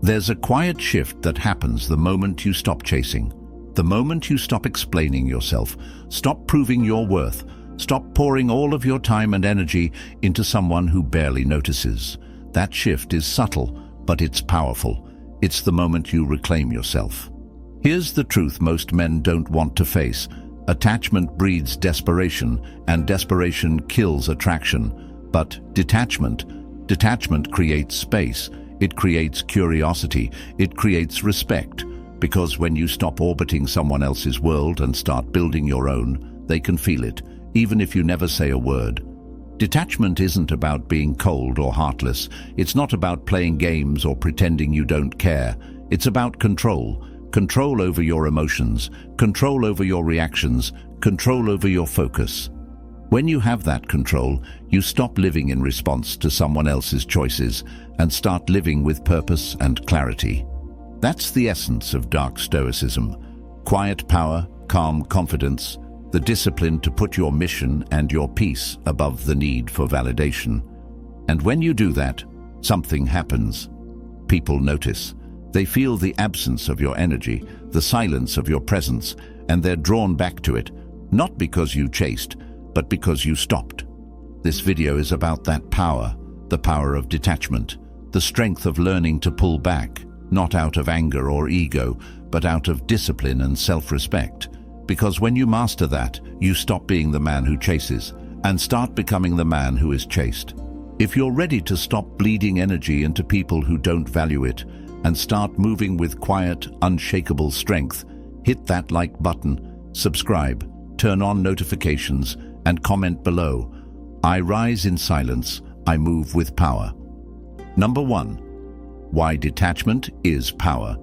There's a quiet shift that happens the moment you stop chasing. The moment you stop explaining yourself, stop proving your worth, stop pouring all of your time and energy into someone who barely notices. That shift is subtle, but it's powerful. It's the moment you reclaim yourself. Here's the truth most men don't want to face. Attachment breeds desperation, and desperation kills attraction. But detachment creates space. It creates curiosity. It creates respect. Because when you stop orbiting someone else's world and start building your own, they can feel it, even if you never say a word. Detachment isn't about being cold or heartless. It's not about playing games or pretending you don't care. It's about control. Control over your emotions, control over your reactions, control over your focus. When you have that control, you stop living in response to someone else's choices and start living with purpose and clarity. That's the essence of dark stoicism. Quiet power, calm confidence, the discipline to put your mission and your peace above the need for validation. And when you do that, something happens. People notice. They feel the absence of your energy, the silence of your presence, and they're drawn back to it, not because you chased, but because you stopped. This video is about that power, the power of detachment, the strength of learning to pull back, not out of anger or ego, but out of discipline and self-respect. Because when you master that, you stop being the man who chases and start becoming the man who is chased. If you're ready to stop bleeding energy into people who don't value it and start moving with quiet, unshakable strength, hit that like button, subscribe, turn on notifications, and comment below. I rise in silence, I move with power. Number 1. Why detachment is power.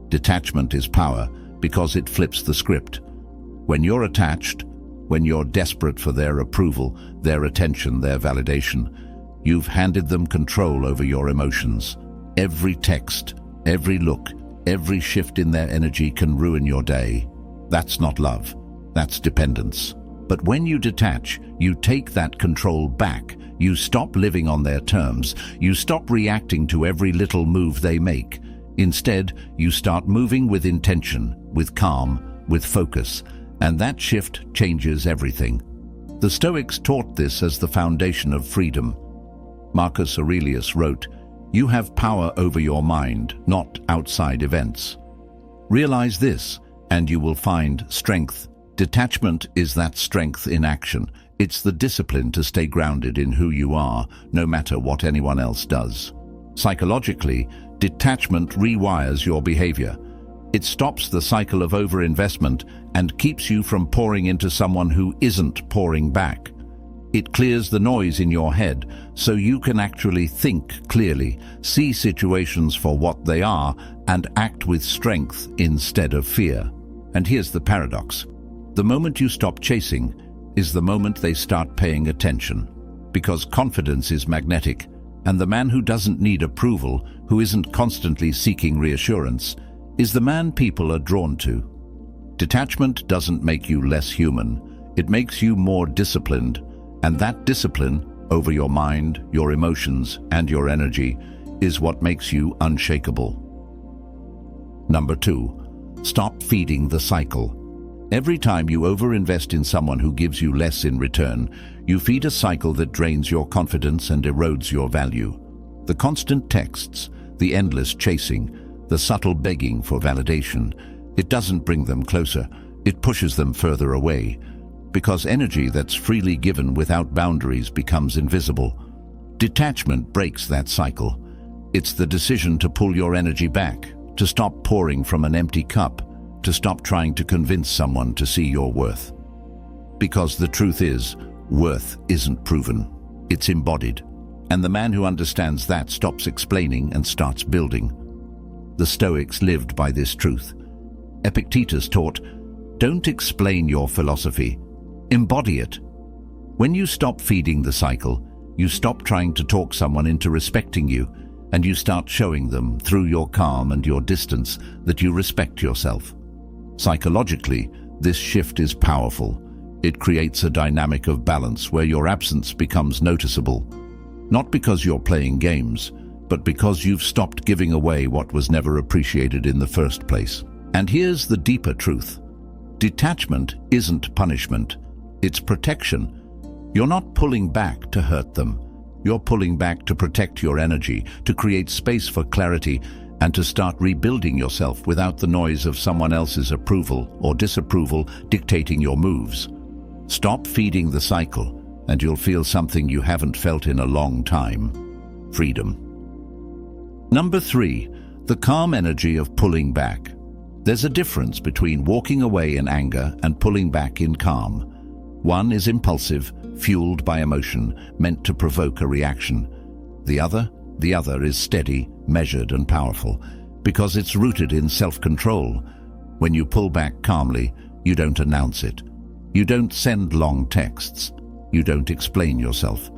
Detachment is power because it flips the script. When you're attached, when you're desperate for their approval, their attention, their validation, you've handed them control over your emotions. Every text, every look, every shift in their energy can ruin your day. That's not love, that's dependence. But when you detach, you take that control back. You stop living on their terms. You stop reacting to every little move they make. Instead, you start moving with intention, with calm, with focus, and that shift changes everything. The Stoics taught this as the foundation of freedom. Marcus Aurelius wrote, "You have power over your mind, not outside events." Realize this, and you will find strength. Detachment is that strength in action. It's the discipline to stay grounded in who you are, no matter what anyone else does. Psychologically, detachment rewires your behavior. It stops the cycle of overinvestment and keeps you from pouring into someone who isn't pouring back. It clears the noise in your head so you can actually think clearly, see situations for what they are, and act with strength instead of fear. And here's the paradox. The moment you stop chasing is the moment they start paying attention. Because confidence is magnetic, and the man who doesn't need approval, who isn't constantly seeking reassurance, is the man people are drawn to. Detachment doesn't make you less human. It makes you more disciplined, and that discipline over your mind, your emotions, and your energy is what makes you unshakable. Number 2. Stop feeding the cycle. Every time you overinvest in someone who gives you less in return, you feed a cycle that drains your confidence and erodes your value. The constant texts, the endless chasing, the subtle begging for validation, it doesn't bring them closer, it pushes them further away. Because energy that's freely given without boundaries becomes invisible. Detachment breaks that cycle. It's the decision to pull your energy back, to stop pouring from an empty cup, to stop trying to convince someone to see your worth. Because the truth is, worth isn't proven, it's embodied. And the man who understands that stops explaining and starts building. The Stoics lived by this truth. Epictetus taught, "Don't explain your philosophy, embody it." When you stop feeding the cycle, you stop trying to talk someone into respecting you, and you start showing them, through your calm and your distance, that you respect yourself. Psychologically, this shift is powerful. It creates a dynamic of balance where your absence becomes noticeable. Not because you're playing games, but because you've stopped giving away what was never appreciated in the first place. And here's the deeper truth. Detachment isn't punishment, it's protection. You're not pulling back to hurt them. You're pulling back to protect your energy, to create space for clarity, and to start rebuilding yourself without the noise of someone else's approval or disapproval dictating your moves. Stop feeding the cycle, and you'll feel something you haven't felt in a long time: freedom. Number 3, the calm energy of pulling back. There's a difference between walking away in anger and pulling back in calm. One is impulsive, fueled by emotion, meant to provoke a reaction. The other is steady, measured and powerful, because it's rooted in self-control. When you pull back calmly, you don't announce it. You don't send long texts. You don't explain yourself.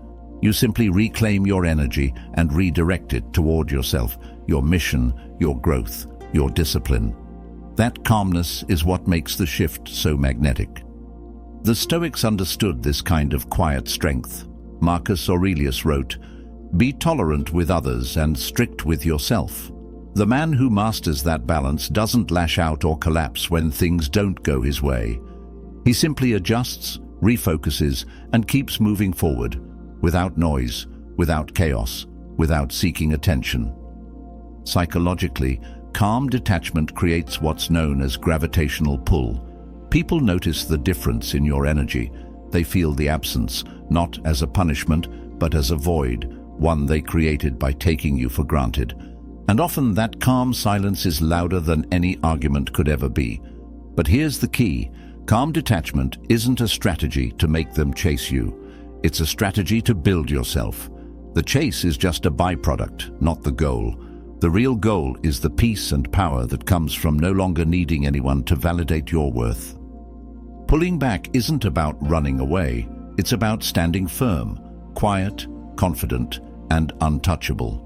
You simply reclaim your energy and redirect it toward yourself, your mission, your growth, your discipline. That calmness is what makes the shift so magnetic. The Stoics understood this kind of quiet strength. Marcus Aurelius wrote, "Be tolerant with others and strict with yourself." The man who masters that balance doesn't lash out or collapse when things don't go his way. He simply adjusts, refocuses, and keeps moving forward, without noise, without chaos, without seeking attention. Psychologically, calm detachment creates what's known as gravitational pull. People notice the difference in your energy. They feel the absence, not as a punishment, but as a void, one they created by taking you for granted. And often that calm silence is louder than any argument could ever be. But here's the key. Calm detachment isn't a strategy to make them chase you. It's a strategy to build yourself. The chase is just a byproduct, not the goal. The real goal is the peace and power that comes from no longer needing anyone to validate your worth. Pulling back isn't about running away. It's about standing firm, quiet, confident, and untouchable.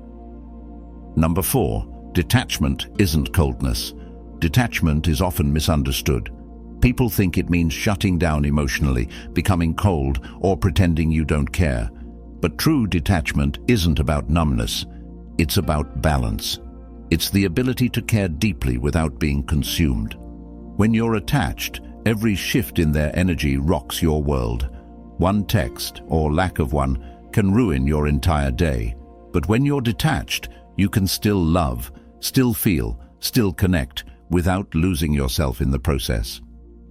Number 4, detachment isn't coldness. Detachment is often misunderstood. People think it means shutting down emotionally, becoming cold, or pretending you don't care. But true detachment isn't about numbness. It's about balance. It's the ability to care deeply without being consumed. When you're attached, every shift in their energy rocks your world. One text, or lack of one, can ruin your entire day. But when you're detached, you can still love, still feel, still connect, without losing yourself in the process.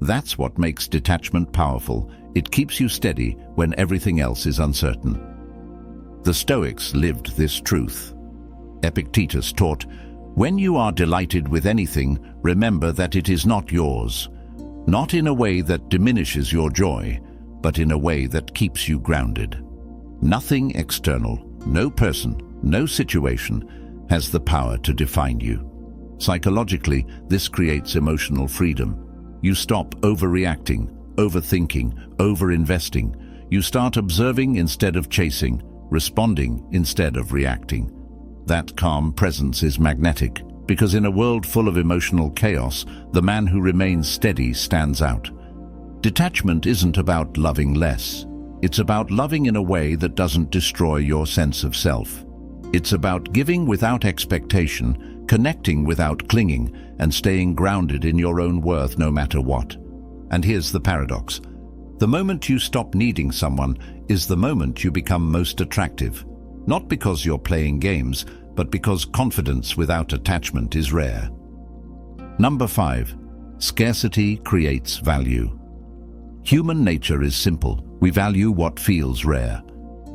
That's what makes detachment powerful. It keeps you steady when everything else is uncertain. The Stoics lived this truth. Epictetus taught, "When you are delighted with anything, remember that it is not yours. Not in a way that diminishes your joy, but in a way that keeps you grounded." Nothing external, no person, no situation has the power to define you. Psychologically, this creates emotional freedom. You stop overreacting, overthinking, overinvesting. You start observing instead of chasing, responding instead of reacting. That calm presence is magnetic, because in a world full of emotional chaos, the man who remains steady stands out. Detachment isn't about loving less. It's about loving in a way that doesn't destroy your sense of self. It's about giving without expectation, connecting without clinging, and staying grounded in your own worth no matter what. And here's the paradox. The moment you stop needing someone is the moment you become most attractive. Not because you're playing games, but because confidence without attachment is rare. Number 5. Scarcity creates value. Human nature is simple. We value what feels rare.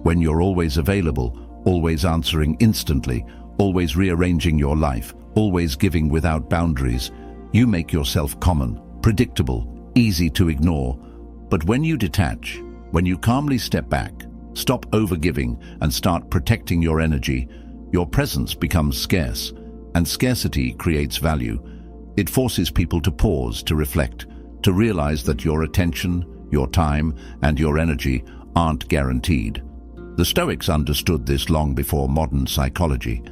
When you're always available, always answering instantly, always rearranging your life, always giving without boundaries, you make yourself common, predictable, easy to ignore. But when you detach, when you calmly step back, stop overgiving and start protecting your energy, your presence becomes scarce, and scarcity creates value. It forces people to pause, to reflect, to realize that your attention, your time, and your energy aren't guaranteed. The Stoics understood this long before modern psychology.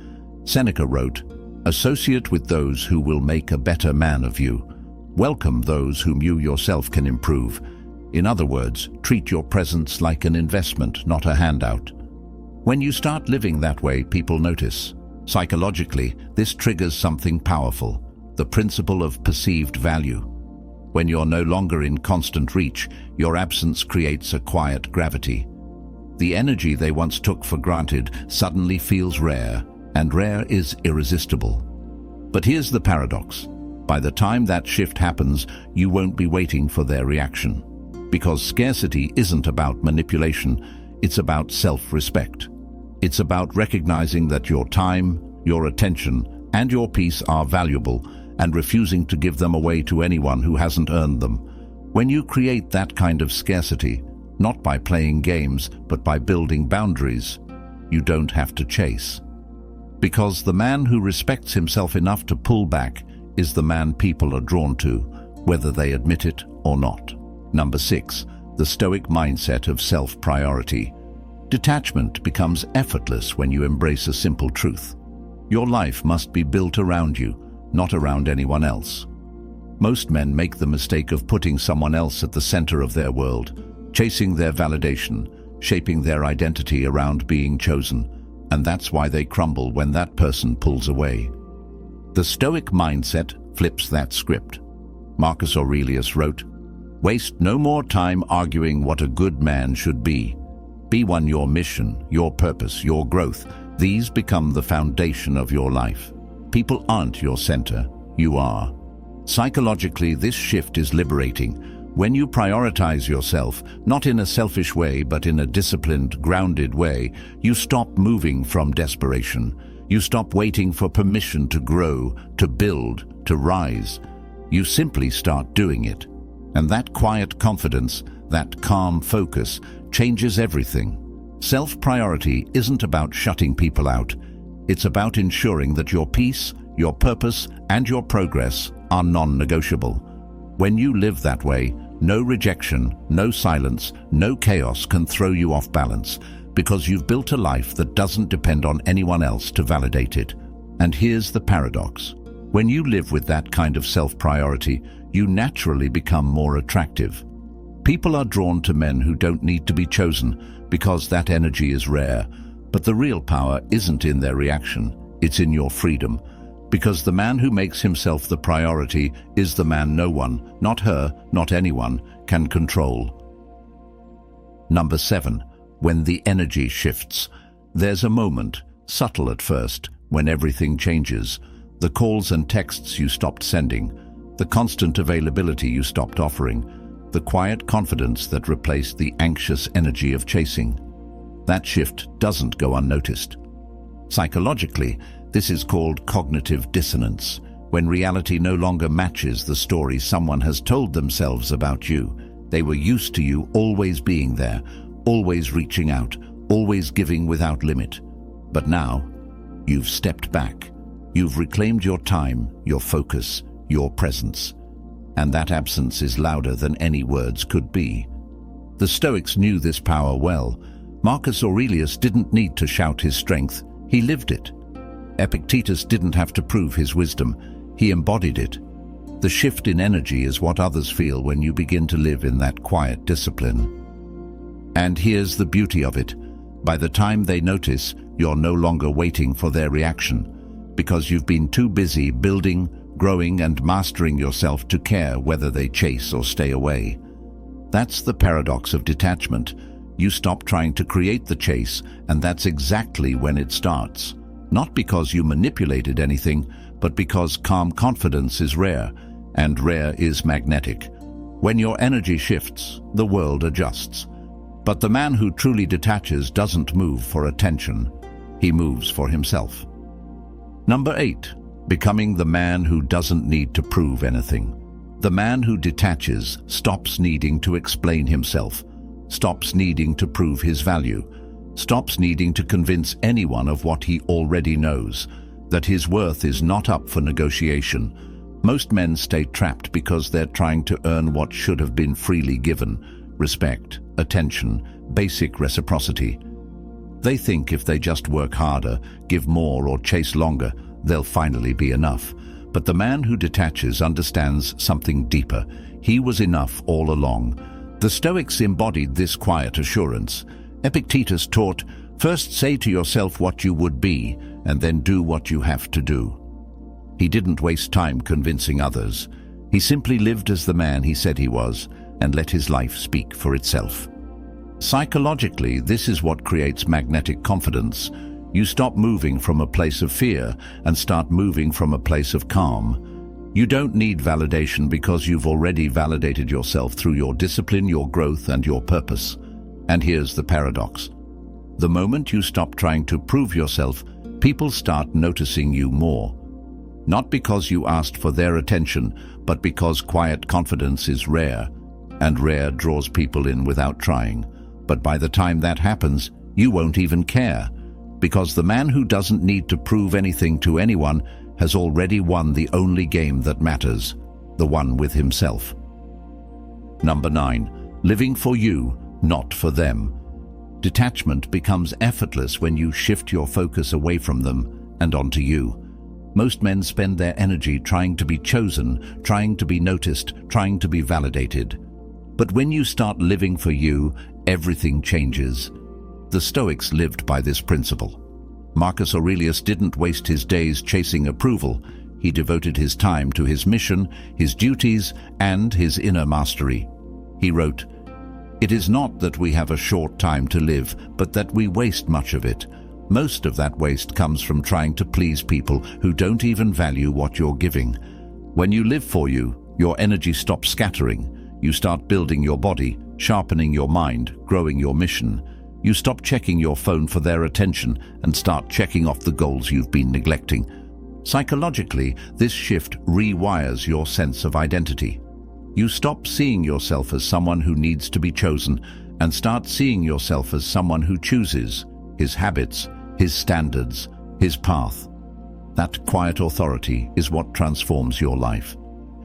Seneca wrote, "Associate with those who will make a better man of you. Welcome those whom you yourself can improve." In other words, treat your presence like an investment, not a handout. When you start living that way, people notice. Psychologically, this triggers something powerful, the principle of perceived value. When you're no longer in constant reach, your absence creates a quiet gravity. The energy they once took for granted suddenly feels rare, and rare is irresistible. But here's the paradox. By the time that shift happens, you won't be waiting for their reaction. Because scarcity isn't about manipulation, it's about self-respect. It's about recognizing that your time, your attention, and your peace are valuable and refusing to give them away to anyone who hasn't earned them. When you create that kind of scarcity, not by playing games, but by building boundaries, you don't have to chase. Because the man who respects himself enough to pull back is the man people are drawn to, whether they admit it or not. Number 6, the Stoic mindset of self-priority. Detachment becomes effortless when you embrace a simple truth. Your life must be built around you, not around anyone else. Most men make the mistake of putting someone else at the center of their world, chasing their validation, shaping their identity around being chosen, and that's why they crumble when that person pulls away. The Stoic mindset flips that script. Marcus Aurelius wrote, "Waste no more time arguing what a good man should be. Be one your mission, your purpose, your growth. These become the foundation of your life. People aren't your center, you are." Psychologically, this shift is liberating. When you prioritize yourself, not in a selfish way, but in a disciplined, grounded way, you stop moving from desperation. You stop waiting for permission to grow, to build, to rise. You simply start doing it. And that quiet confidence, that calm focus, changes everything. Self-priority isn't about shutting people out. It's about ensuring that your peace, your purpose, and your progress are non-negotiable. When you live that way, no rejection, no silence, no chaos can throw you off balance, because you've built a life that doesn't depend on anyone else to validate it. And here's the paradox. When you live with that kind of self-priority, you naturally become more attractive. People are drawn to men who don't need to be chosen because that energy is rare. But the real power isn't in their reaction, it's in your freedom. Because the man who makes himself the priority is the man no one, not her, not anyone, can control. Number 7, when the energy shifts. There's a moment, subtle at first, when everything changes. The calls and texts you stopped sending, the constant availability you stopped offering, the quiet confidence that replaced the anxious energy of chasing. That shift doesn't go unnoticed. Psychologically, this is called cognitive dissonance, when reality no longer matches the story someone has told themselves about you. They were used to you always being there, always reaching out, always giving without limit. But now, you've stepped back. You've reclaimed your time, your focus, your presence. And that absence is louder than any words could be. The Stoics knew this power well. Marcus Aurelius didn't need to shout his strength, he lived it. Epictetus didn't have to prove his wisdom, he embodied it. The shift in energy is what others feel when you begin to live in that quiet discipline. And here's the beauty of it. By the time they notice, you're no longer waiting for their reaction, because you've been too busy building, growing, and mastering yourself to care whether they chase or stay away. That's the paradox of detachment. You stop trying to create the chase, and that's exactly when it starts. Not because you manipulated anything, but because calm confidence is rare, and rare is magnetic. When your energy shifts, the world adjusts. But the man who truly detaches doesn't move for attention. He moves for himself. Number 8. Becoming the man who doesn't need to prove anything. The man who detaches stops needing to explain himself, stops needing to prove his value, stops needing to convince anyone of what he already knows, that his worth is not up for negotiation. Most men stay trapped because they're trying to earn what should have been freely given: respect, attention, basic reciprocity. They think if they just work harder, give more, or chase longer, they'll finally be enough. But the man who detaches understands something deeper. He was enough all along. The Stoics embodied this quiet assurance. Epictetus taught, "First say to yourself what you would be, and then do what you have to do. He didn't waste time convincing others. He simply lived as the man he said he was and let his life speak for itself. Psychologically, this is what creates magnetic confidence. You stop moving from a place of fear and start moving from a place of calm. You don't need validation because you've already validated yourself through your discipline, your growth, and your purpose. And here's the paradox. The moment you stop trying to prove yourself, people start noticing you more. Not because you asked for their attention, but because quiet confidence is rare, and rare draws people in without trying. But by the time that happens, you won't even care, because the man who doesn't need to prove anything to anyone has already won the only game that matters, the one with himself. Number 9. Living for you, not for them. Detachment becomes effortless when you shift your focus away from them and onto you. Most men spend their energy trying to be chosen, trying to be noticed, trying to be validated. But when you start living for you, everything changes. The Stoics lived by this principle. Marcus Aurelius didn't waste his days chasing approval. He devoted his time to his mission, his duties, and his inner mastery. He wrote, "It is not that we have a short time to live, but that we waste much of it. Most of that waste comes from trying to please people who don't even value what you're giving. When you live for you, your energy stops scattering. You start building your body, sharpening your mind, growing your mission. You stop checking your phone for their attention and start checking off the goals you've been neglecting. Psychologically, this shift rewires your sense of identity. You stop seeing yourself as someone who needs to be chosen and start seeing yourself as someone who chooses his habits, his standards, his path. That quiet authority is what transforms your life.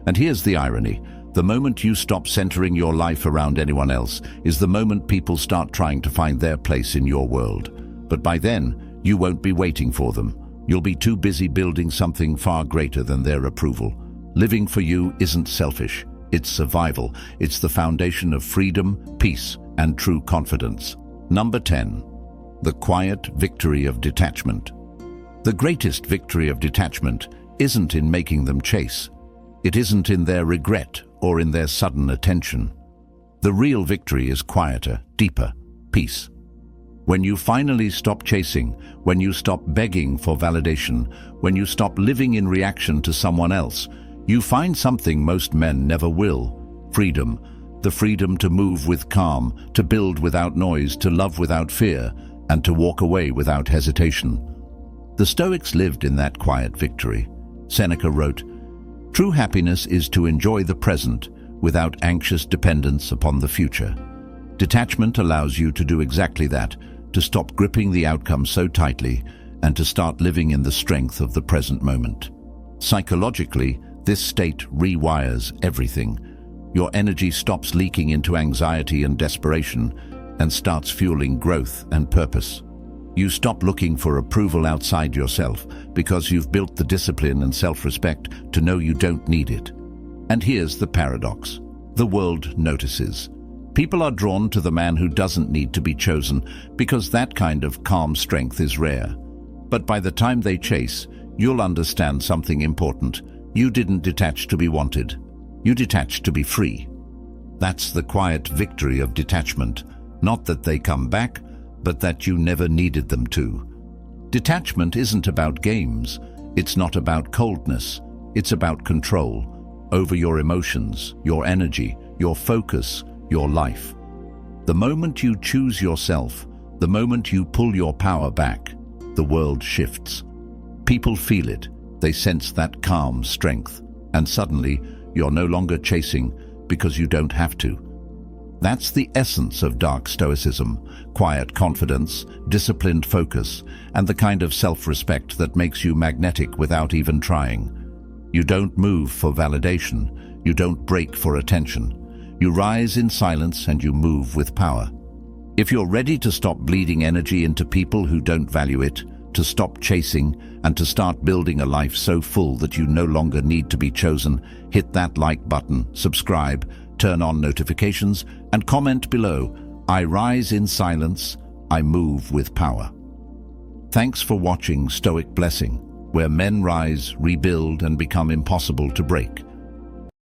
And here's the irony. The moment you stop centering your life around anyone else is the moment people start trying to find their place in your world. But by then, you won't be waiting for them. You'll be too busy building something far greater than their approval. Living for you isn't selfish. It's survival. It's the foundation of freedom, peace, and true confidence. Number 10. The quiet victory of detachment. The greatest victory of detachment isn't in making them chase. It isn't in their regret or in their sudden attention. The real victory is quieter, deeper, peace. When you finally stop chasing, when you stop begging for validation, when you stop living in reaction to someone else, you find something most men never will: freedom. The freedom to move with calm, to build without noise, to love without fear, and to walk away without hesitation. The Stoics lived in that quiet victory. Seneca wrote, "True happiness is to enjoy the present without anxious dependence upon the future." Detachment allows you to do exactly that, to stop gripping the outcome so tightly and to start living in the strength of the present moment. Psychologically, this state rewires everything. Your energy stops leaking into anxiety and desperation and starts fueling growth and purpose. You stop looking for approval outside yourself because you've built the discipline and self-respect to know you don't need it. And here's the paradox. The world notices. People are drawn to the man who doesn't need to be chosen because that kind of calm strength is rare. But by the time they chase, you'll understand something important. You didn't detach to be wanted. You detached to be free. That's the quiet victory of detachment. Not that they come back, but that you never needed them to. Detachment isn't about games. It's not about coldness. It's about control over your emotions, your energy, your focus, your life. The moment you choose yourself, the moment you pull your power back, the world shifts. People feel it. They sense that calm strength. And suddenly, you're no longer chasing because you don't have to. That's the essence of dark stoicism: quiet confidence, disciplined focus, and the kind of self-respect that makes you magnetic without even trying. You don't move for validation. You don't break for attention. You rise in silence and you move with power. If you're ready to stop bleeding energy into people who don't value it, to stop chasing, and to start building a life so full that you no longer need to be chosen, hit that like button, subscribe, turn on notifications, and comment below. I rise in silence, I move with power. Thanks for watching Stoic Blessing, where men rise, rebuild, and become impossible to break.